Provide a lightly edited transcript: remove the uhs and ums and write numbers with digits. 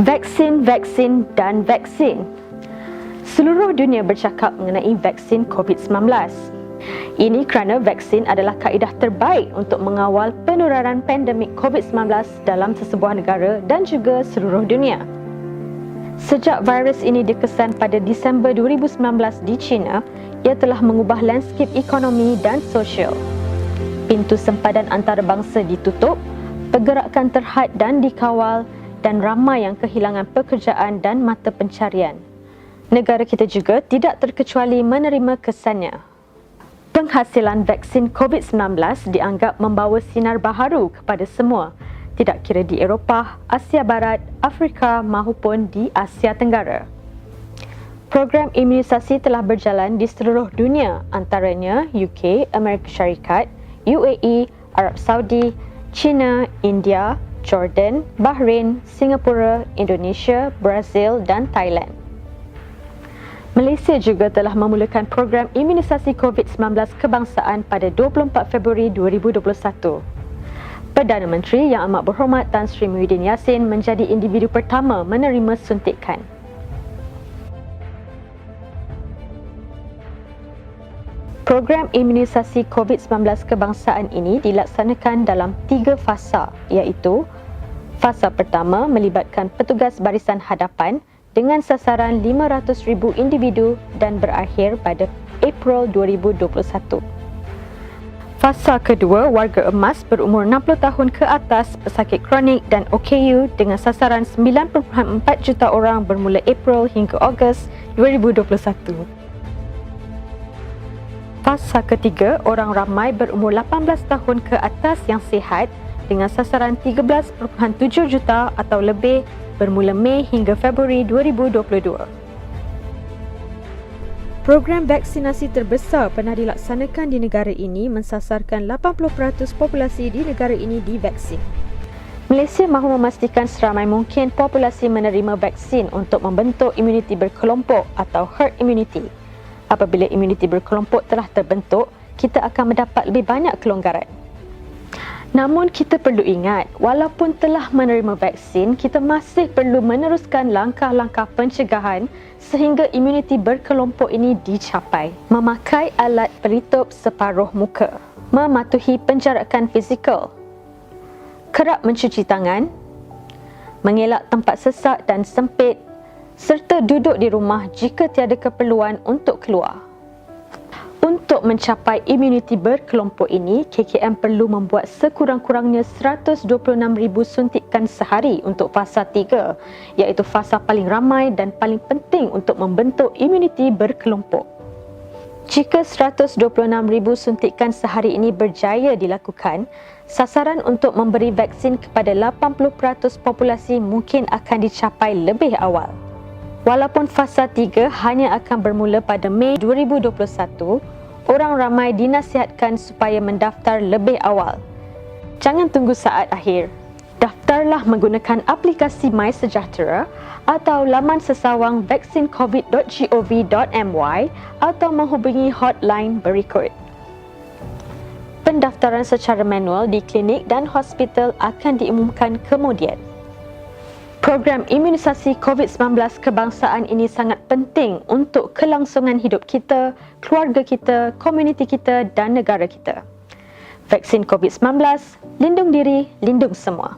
Vaksin, vaksin dan vaksin. Seluruh dunia bercakap mengenai vaksin COVID-19. Ini kerana vaksin adalah kaedah terbaik untuk mengawal penularan pandemik COVID-19 dalam sesebuah negara dan juga seluruh dunia. Sejak virus ini dikesan pada Disember 2019 di China, ia telah mengubah landscape ekonomi dan sosial. Pintu sempadan antarabangsa ditutup, pergerakan terhad dan dikawal, dan ramai yang kehilangan pekerjaan dan mata pencarian. Negara kita juga tidak terkecuali menerima kesannya. Penghasilan vaksin COVID-19 dianggap membawa sinar baharu kepada semua, tidak kira di Eropah, Asia Barat, Afrika maupun di Asia Tenggara. Program imunisasi telah berjalan di seluruh dunia, antaranya UK, Amerika Syarikat, UAE, Arab Saudi, China, India, Jordan, Bahrain, Singapura, Indonesia, Brazil dan Thailand. Malaysia juga telah memulakan program imunisasi COVID-19 kebangsaan pada 24 Februari 2021. Perdana Menteri Yang Amat Berhormat Tan Sri Muhyiddin Yassin menjadi individu pertama menerima suntikan. Program imunisasi COVID-19 kebangsaan ini dilaksanakan dalam 3 fasa, iaitu fasa pertama melibatkan petugas barisan hadapan dengan sasaran 500,000 individu dan berakhir pada April 2021. Fasa kedua, warga emas berumur 60 tahun ke atas, pesakit kronik dan OKU dengan sasaran 9.4 juta orang bermula April hingga Ogos 2021. Fasa ketiga, orang ramai berumur 18 tahun ke atas yang sihat dengan sasaran 13.7 juta atau lebih bermula Mei hingga Februari 2022. Program vaksinasi terbesar pernah dilaksanakan di negara ini mensasarkan 80% populasi di negara ini divaksin. Malaysia mahu memastikan seramai mungkin populasi menerima vaksin untuk membentuk imuniti berkelompok atau herd immunity. Apabila imuniti berkelompok telah terbentuk, kita akan mendapat lebih banyak kelonggaran. Namun kita perlu ingat, walaupun telah menerima vaksin, kita masih perlu meneruskan langkah-langkah pencegahan sehingga imuniti berkelompok ini dicapai. Memakai alat pelitup separuh muka, mematuhi penjarakan fizikal, kerap mencuci tangan, mengelak tempat sesak dan sempit, serta duduk di rumah jika tiada keperluan untuk keluar. Untuk mencapai imuniti berkelompok ini, KKM perlu membuat sekurang-kurangnya 126,000 suntikan sehari untuk fasa 3, iaitu fasa paling ramai dan paling penting untuk membentuk imuniti berkelompok. Jika 126,000 suntikan sehari ini berjaya dilakukan, sasaran untuk memberi vaksin kepada 80% populasi mungkin akan dicapai lebih awal. Walaupun fasa 3 hanya akan bermula pada Mei 2021, orang ramai dinasihatkan supaya mendaftar lebih awal. Jangan tunggu saat akhir. Daftarlah menggunakan aplikasi MySejahtera atau laman sesawang vaksincovid.gov.my atau menghubungi hotline berikut. Pendaftaran secara manual di klinik dan hospital akan diumumkan kemudian. Program imunisasi COVID-19 kebangsaan ini sangat penting untuk kelangsungan hidup kita, keluarga kita, komuniti kita dan negara kita. Vaksin COVID-19, lindung diri, lindung semua.